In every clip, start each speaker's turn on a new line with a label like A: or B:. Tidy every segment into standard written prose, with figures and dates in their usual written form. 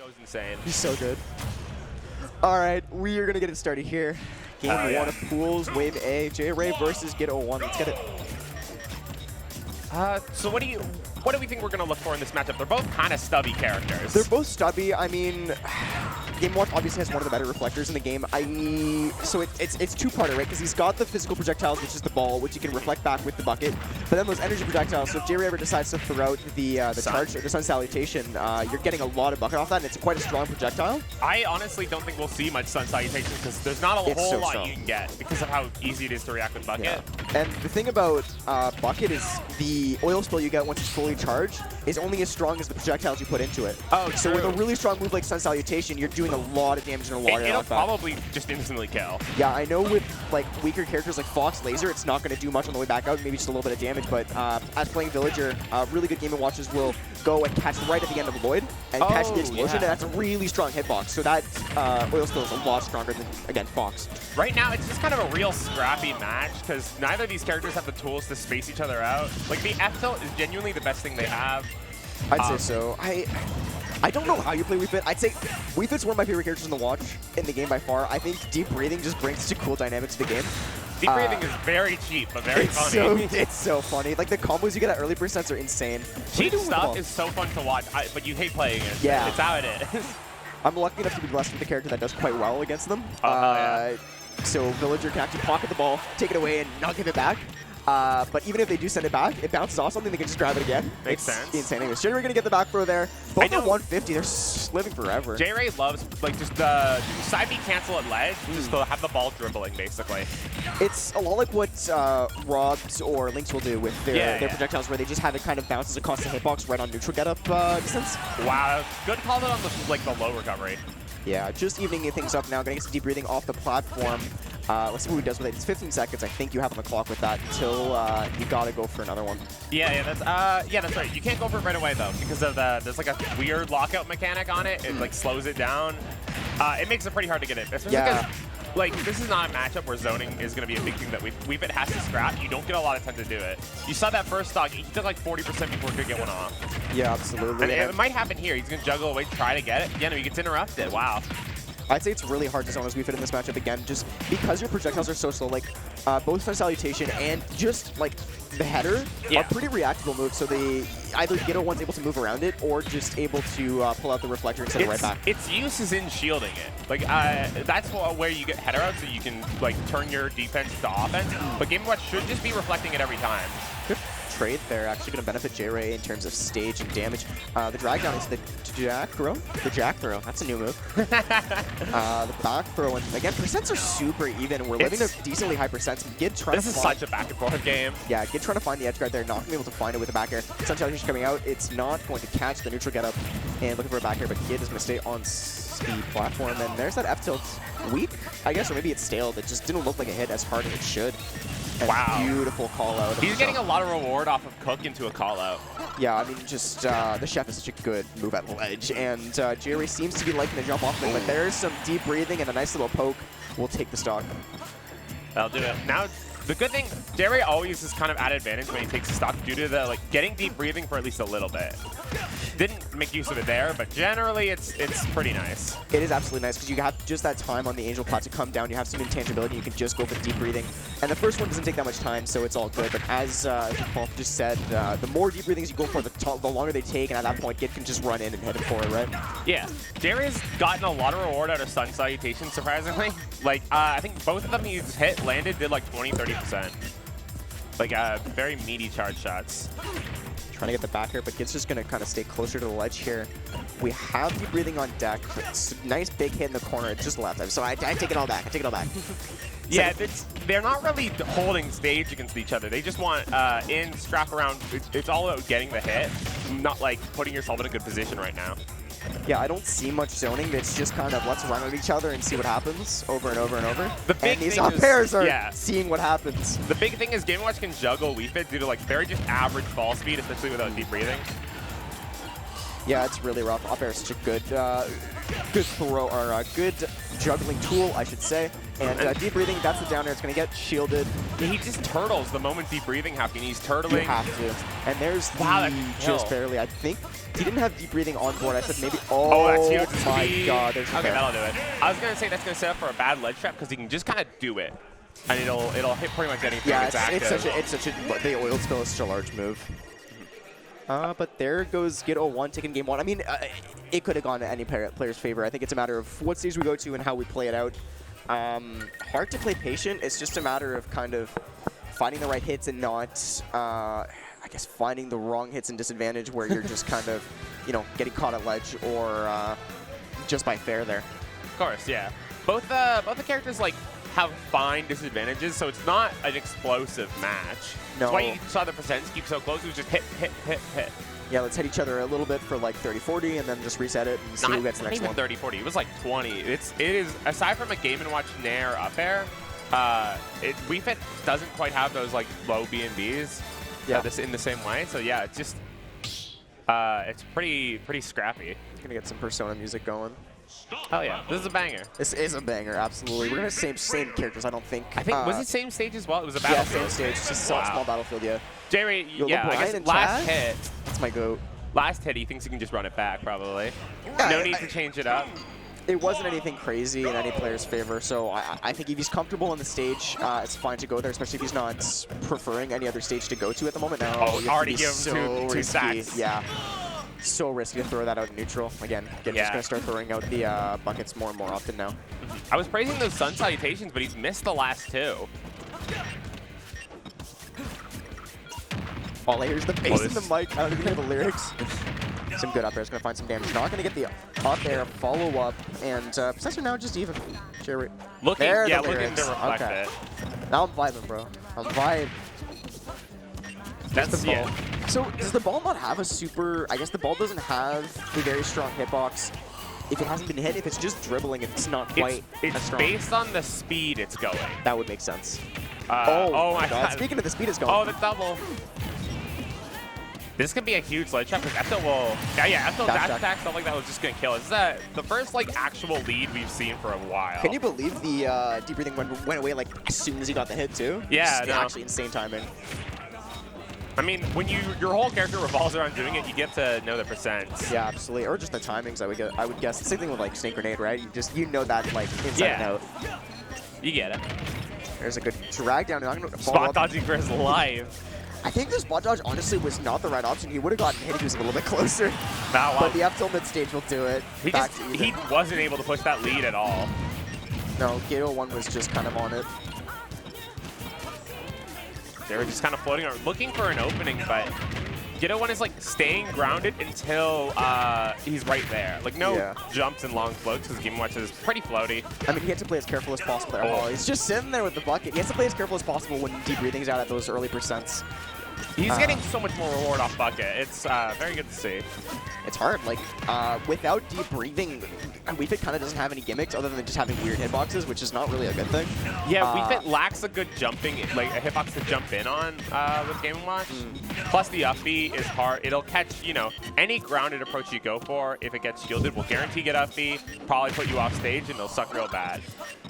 A: Goes insane.
B: He's so good. All right, we are going to get it started here. Game one of pools, Wave A, JayRay versus GID01. Let's get it.
A: So what do we think we're going to look for in this matchup? They're both kind of stubby characters.
B: They're both stubby. I mean, Game 1 obviously has one of the better reflectors in the game. So it's two-parter, right? Because he's got the physical projectiles, which is the ball, which he can reflect back with the bucket. But then those energy projectiles, so if JayRay ever decides to throw out the charge or the sun salutation, you're getting a lot of bucket off that, and it's quite a strong projectile.
A: I honestly don't think we'll see much sun salutation because there's not a whole lot you can get because of how easy it is to react with bucket.
B: Yeah. And the thing about bucket is the oil spill you get once it's fully charged is only as strong as the projectiles you put into it.
A: Oh,
B: so with a really strong move like sun salutation, you're doing a lot of damage and a lot of
A: It'll probably just instantly kill.
B: Yeah, I know with like weaker characters like Fox Laser, it's not going to do much on the way back out, maybe just a little bit of damage, but as playing Villager, really good Game & Watches will go and catch right at the end of Lloyd and catch the explosion, and that's a really strong hitbox. So that oil spill is a lot stronger than, again, Fox. Right
A: now, it's just kind of a real scrappy match because neither of these characters have the tools to space each other out. Like, the F tilt is genuinely the best thing they have.
B: I'd say so. I don't know how you play Wii Fit. I'd say Wii Fit's one of my favorite characters in the watch in the game by far. I think deep breathing just brings such a cool dynamic to the game.
A: Deep breathing is very cheap, but very funny.
B: It's so funny. Like the combos you get at early percents are insane.
A: Cheap stuff is so fun to watch, but you hate playing it.
B: Yeah.
A: It's how it is.
B: I'm lucky enough to be blessed with a character that does quite well against them. So Villager can actually pocket the ball, take it away, and not give it back. But even if they do send it back, it bounces off something, they can just grab it again.
A: Makes sense.
B: Insane. Anyways, JayRay gonna get the back throw there. Both at 150, they're living forever.
A: JayRay loves, like, just side B cancel at ledge, just to have the ball dribbling, basically.
B: It's a lot like what Robs or Lynx will do with their projectiles, where they just have it kind of bounce as a constant hitbox right on neutral get-up distance.
A: Wow, good call out on the low recovery.
B: Yeah, just evening things up now, getting some deep breathing off the platform. Let's see what he does with it. It's 15 seconds, I think you have on the clock with that until you gotta go for another one.
A: Yeah, that's right. You can't go for it right away though, because of there's like a weird lockout mechanic on it. It like slows it down. It makes it pretty hard to get it, especially because like this is not a matchup where zoning is going to be a big thing that Wii Fit has to scrap. You don't get a lot of time to do it. You saw that first stock, he took like 40% before he could get one off.
B: Yeah, absolutely.
A: And it might happen here. He's going to juggle away, try to get it. Yeah, no, he gets interrupted. Wow.
B: I'd say it's really hard to zone as Wii Fit in this matchup again, just because your projectiles are so slow. Like both Sun Salutation and just like the header are pretty reactable moves, so they either GID01's able to move around it or just able to pull out the reflector and send it right back.
A: Its use is in shielding it. Like that's where you get header out, so you can like turn your defense to offense. But Game & Watch should just be reflecting it every time.
B: Good trade there, actually going to benefit JayRay in terms of stage and damage. The drag down is the jack throw. The jack throw, that's a new move. The back throw, and again, percents are super even. We're living at decently high percents. GID trying
A: this is such a back and forth game.
B: Yeah, GID trying to find the edge guard there, not going to be able to find it with the back air. Sun Salutation coming out, it's not going to catch the neutral get up and looking for a back air, but GID is going to stay on the platform, and there's that F tilt weak, I guess, or maybe it's stale. It just didn't look like it hit as hard as it should.
A: Wow.
B: Beautiful call out.
A: He's getting a lot of reward off of Cook into a call out.
B: Yeah, I mean, just the chef is such a good move at ledge, and JayRay seems to be liking to jump off of it, but there's some deep breathing and a nice little poke. We'll take the stock.
A: That'll do it. Now, the good thing, JayRay always is kind of at advantage when he takes the stock due to the getting deep breathing for at least a little bit. Didn't make use of it there, but generally it's pretty nice. It
B: is absolutely nice because you have just that time on the Angel Pot to come down. You have some intangibility. You can just go for deep breathing. And the first one doesn't take that much time, so it's all good. But as Paul just said, the more deep breathings you go for, the longer they take, and at that point, GID can just run in and hit it forward, right? Yeah.
A: JayRay's gotten a lot of reward out of Sun Salutation, surprisingly. Like, I think both of them he's landed did like 20-30%. Like, very meaty charge shots.
B: Trying to get the back here, but GID's just going to kind of stay closer to the ledge here. We have deep breathing on deck. It's a nice big hit in the corner. It's just left. So I take it all back. I take it all back.
A: Yeah, they're not really holding stage against each other. They just want in, scrap around. It's all about getting the hit, not like putting yourself in a good position right now.
B: Yeah, I don't see much zoning. It's just kind of let's run at each other and see what happens over and over and over.
A: The big
B: and these
A: thing
B: pairs are seeing what happens.
A: The big thing is Game & Watch can juggle Wii Fit due to like very just average ball speed, especially without deep breathing.
B: Yeah, it's really rough. Up air is such a good good throw, or a good juggling tool, I should say. And deep breathing, that's the down air. It's going to get shielded.
A: Yeah, he just turtles the moment deep breathing happening. He's turtling.
B: You have to. And there's the just barely. I think he didn't have deep breathing on board. I said maybe. Oh,
A: that's huge.
B: my God. There's
A: okay, that'll do it. I was going to say that's going to set up for a bad ledge trap because he can just kind of do it. And it'll hit pretty much anything.
B: Yeah,
A: it's
B: such a the oil spill is such a large move. But there goes GID01 taking game 1. I mean, it could have gone to any player's favor. I think it's a matter of what stage we go to and how we play it out. Hard to play patient. It's just a matter of kind of finding the right hits and not, I guess, finding the wrong hits and disadvantage where you're just kind of, you know, getting caught at ledge or just by fair there.
A: Of course, yeah. Both the characters like have fine disadvantages, so it's not an explosive match.
B: No.
A: That's why you saw the percents keep so close. It was just hit, hit, hit, hit.
B: Yeah, let's hit each other a little bit for like 30-40 and then just reset it and see who gets the next one.
A: Not even 30-40. It was like 20. It is, aside from a Game & Watch Nair up air, Wii Fit doesn't quite have those like low B&Bs in the same way. So yeah, it's just, it's pretty scrappy.
B: Gonna get some Persona music going.
A: Oh yeah, this is a banger.
B: This is a banger, absolutely. We're gonna have same characters, I don't think.
A: I think, was it same stage as well? It was a battlefield.
B: Yeah, same stage, just a small battlefield, yeah.
A: JayRay, yeah, I guess last hit.
B: That's my goat.
A: Last hit, he thinks he can just run it back, probably.
B: Yeah,
A: no need to change it up.
B: It wasn't anything crazy in any player's favor, so I think if he's comfortable on the stage, it's fine to go there, especially if he's not preferring any other stage to go to at the moment. No,
A: already give him two stacks.
B: Yeah. So risky to throw that out in neutral. Again, just going to start throwing out the buckets more and more often now.
A: I was praising those sun salutations, but he's missed the last two.
B: All I hear is the bass in the mic. I don't even hear the lyrics. Some good up air is going to find some damage. Not going to get the up air follow up, and Possessor now just even.
A: Looking
B: there,
A: to reflect it.
B: Now I'm vibing, bro. I'm vibing.
A: That's the ball.
B: So does the ball not have a super? I guess the ball doesn't have a very strong hitbox. If it hasn't been hit, if it's just dribbling, it's not quite as strong.
A: It's based on the speed it's going.
B: That would make sense.
A: Oh my God.
B: Speaking of the speed it's going.
A: Oh, the double. This could be a huge ledge trap because Ethel will. Yeah, Ethel dash attack, stuff like that was just gonna kill. This is the first like actual lead we've seen for a while.
B: Can you believe the deep breathing went away like as soon as he got the hit too?
A: Yeah,
B: actually insane timing.
A: I mean, when your whole character revolves around doing it, you get to know the percents.
B: Yeah, absolutely. Or just the timings. I would guess. Same thing with like Snake Grenade, right? You know that like inside and out.
A: You get it.
B: There's a good drag down.
A: Spot dodging for his life.
B: I think the spot dodge honestly was not the right option. He would have gotten hit if he was a little bit closer. But the up tilt mid stage will do it.
A: He wasn't able to push that lead at all.
B: No, GID01 was just kind of on it.
A: They were just kind of floating around, looking for an opening, but GID01 is like staying grounded until he's right there. Like no jumps and long floats because Game & Watch is pretty floaty.
B: I mean, he had to play as careful as possible there. Oh, he's just sitting there with the bucket. He has to play as careful as possible when deep breathing's out at those early percents.
A: He's getting so much more reward off bucket. It's very good to see.
B: It's hard. Like, without deep breathing, Wii Fit kind of doesn't have any gimmicks other than just having weird hitboxes, which is not really a good thing.
A: Yeah, Wii Fit lacks a good jumping, like a hitbox to jump in on with Game & Watch. Plus the up B is hard. It'll catch, you know, any grounded approach you go for. If it gets shielded, will guarantee get up B, probably put you off stage, and it'll suck real bad.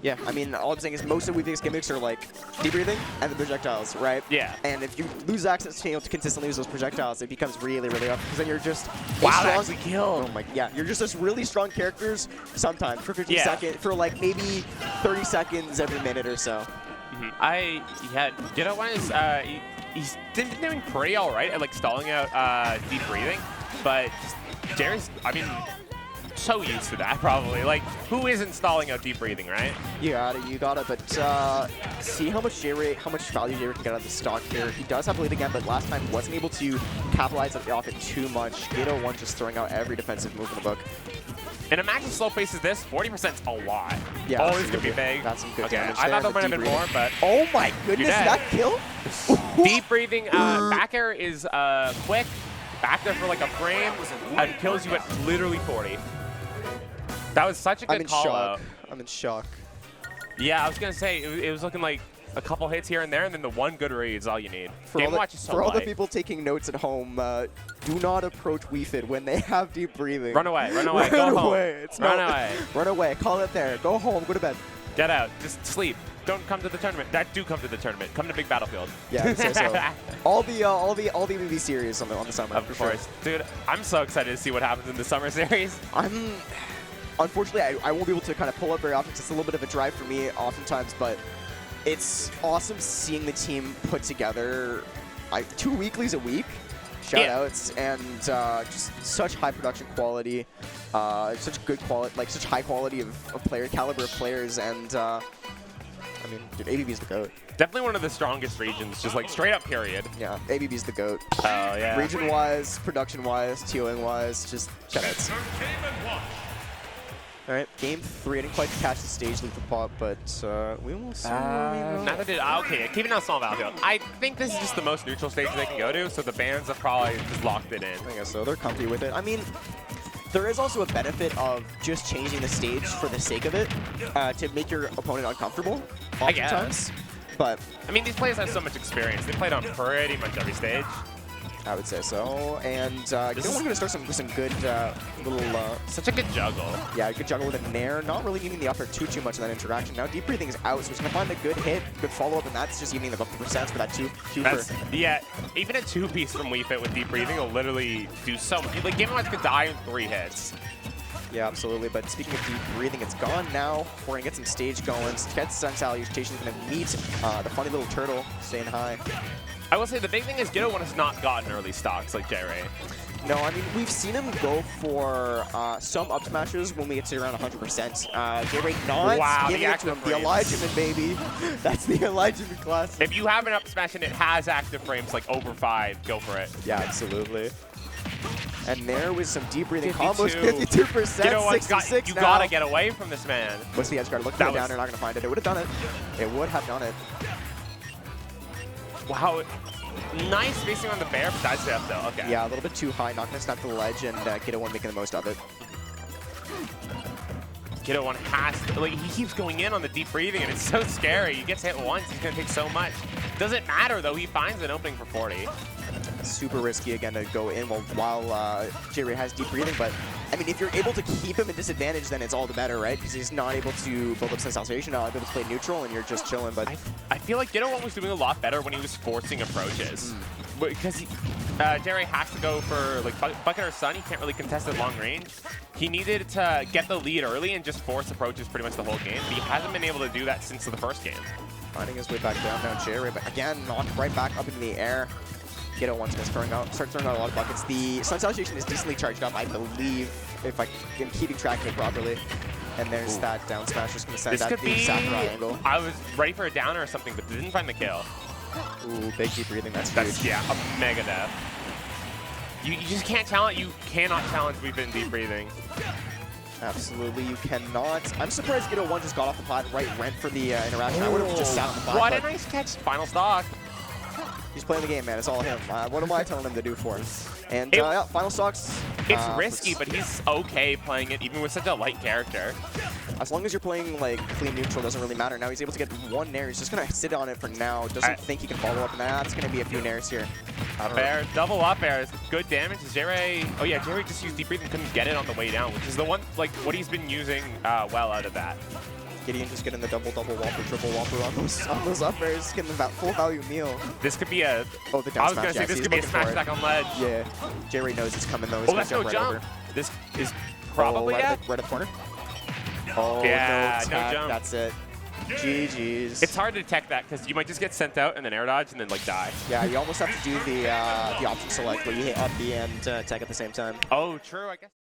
B: Yeah, I mean, all I'm saying is most of Wii Fit's gimmicks are like deep breathing and the projectiles, right?
A: Yeah.
B: And if you lose access to consistently use those projectiles, it becomes really, really rough because then you're just
A: that actually killed.
B: Oh my, yeah, you're just this really strong characters sometimes for 15 seconds, for like maybe 30 seconds every minute or so.
A: GID01 is he's been doing pretty all right at like stalling out deep breathing, but JayRay's, I mean, so used to that probably. Like, who isn't stalling out deep breathing, right?
B: You got it. But see how much value JayRay can get out of the stock here. He does have lead again, but last time wasn't able to capitalize off it too much. GID01 just throwing out every defensive move in the book.
A: In a match as slow pace as this, 40%'s a lot.
B: Yeah,
A: always gonna be big.
B: That's some good damage.
A: I thought there might have been more, but
B: oh my goodness, that kill!
A: Deep breathing, back air is quick. Back there for like a frame and kills you at literally 40. That was such a good call out.
B: I'm in shock.
A: Yeah, I was gonna say it was looking like a couple hits here and there, and then the one good read is all you need. Game Watch is so
B: For all the
A: light.
B: people taking notes at home, do not approach Wii Fit when they have deep breathing.
A: Run away, run away,
B: Run
A: go home.
B: away. It's
A: Run
B: no,
A: away.
B: Run away. Call it there. Go home. Go to bed.
A: Get out. Just sleep. Don't come to the tournament. Do come to the tournament. Come to Big Battlefield.
B: Yeah, I'd say so. all the MLB series on the summer.
A: Of course,
B: sure.
A: dude. I'm so excited to see what happens in the summer series.
B: Unfortunately, I won't be able to kind of pull up very often. It's a little bit of a drive for me oftentimes, but it's awesome seeing the team put together 2 weeklies a week. Shoutouts and just such high production quality, such good quality, like such high quality of player caliber of players, and I mean, dude, ABB's the GOAT.
A: Definitely one of the strongest regions, just like straight up period.
B: Yeah, ABB's the GOAT.
A: Oh yeah.
B: Region-wise, production-wise, TOing-wise, just shoutouts. All right, game 3. I didn't quite catch the stage lead for Pop, but we will see.
A: Neither did I. Okay, keeping on small battlefield. I think this is just the most neutral stage they can go to, so the bands have probably just locked it in.
B: I guess so. They're comfy with it. I mean, there is also a benefit of just changing the stage for the sake of it to make your opponent uncomfortable oftentimes. But
A: I mean, these players have so much experience. They played on pretty much every stage.
B: I would say so. And we're going to start with some good little...
A: Such a good juggle.
B: Yeah, good juggle with a nair. Not really needing the up air too much in that interaction. Now deep breathing is out, so he's going to find a good hit, good follow-up, and that's just evening the 50% for that two-per.
A: Yeah, even a two-piece from Wii Fit with deep breathing will literally do so much. Like, Game Watch could die in 3 hits.
B: Yeah, absolutely. But speaking of deep breathing, it's gone now. We're going to get some stage going. Get Sun Salutation is going to meet the funny little turtle staying high.
A: I will say the big thing is GID01 has not gotten early stocks like JayRay.
B: No, I mean, we've seen him go for some up smashes when we get to around 100%. JayRay not giving it to him. The Elijahman, baby. That's the Elijahman class.
A: If you have an up smash and it has active frames like over 5, go for it.
B: Yeah, absolutely. And there was some deep breathing combos, 52%, 66
A: You gotta get away from this man.
B: What's the edge guard? Look down, they're not gonna find it. It would have done it. It would have done it.
A: Wow, nice spacing on the bear, but that's it though, okay.
B: Yeah, a little bit too high, not gonna snap the ledge, and GID01 making the most of it.
A: GID01 has to, like, he keeps going in on the deep breathing, and it's so scary. He gets hit once, he's gonna take so much. Doesn't matter though, he finds an opening for 40.
B: Super risky again to go in while JayRay has deep breathing, but I mean, if you're able to keep him at disadvantage, then it's all the better, right? Because he's not able to build up Sun Salutation, not able to play neutral, and you're just chilling. But
A: I feel like GID01 was doing a lot better when he was forcing approaches. Because JayRay has to go for like Bucket or Sun. He can't really contest at long range. He needed to get the lead early and just force approaches pretty much the whole game. But he hasn't been able to do that since the first game.
B: Finding his way back down now, JayRay, but again, knocked right back up into the air. GID01's going to start throwing out a lot of buckets. The Sun Salutation is decently charged up, I believe, if I am keeping track of it properly. And there's that down smash just going to send that big Sakurai angle.
A: I was ready for a downer or something, but didn't find the kill.
B: Ooh, big deep breathing. That's huge.
A: Yeah, a mega death. You just can't challenge. You cannot challenge Wii Fit in deep breathing.
B: Absolutely, you cannot. I'm surprised GID01 just got off the plat, went for the interaction. I would have just sat on the plat.
A: What a nice catch. Final stock.
B: He's playing the game, man. It's all him. What am I telling him to do for? And yeah, final stocks.
A: It's risky, but he's okay playing it, even with such a light character.
B: As long as you're playing like clean neutral, doesn't really matter. Now he's able to get one nair. He's just gonna sit on it for now. Doesn't think he can follow up, and that's gonna be a few nairs here.
A: Up air, double up airs, good damage. JayRay, oh yeah, JayRay just used deep breathing, couldn't get it on the way down, which is the one, like what he's been using well out of that.
B: Gideon just getting the double whopper, triple whopper on those up airs, getting the full value meal.
A: This could be a.
B: Oh, the down
A: I was gonna say this could be a smash attack on ledge.
B: Yeah, JayRay knows it's coming though.
A: Oh, that's no jump. This is probably
B: right at the corner. Oh,
A: yeah,
B: no tag.
A: jump.
B: That's it. GG's.
A: It's hard to detect that because you might just get sent out and then air dodge and then like die.
B: Yeah, you almost have to do the option select where you hit up B and tech at the same time.
A: Oh, true. I guess.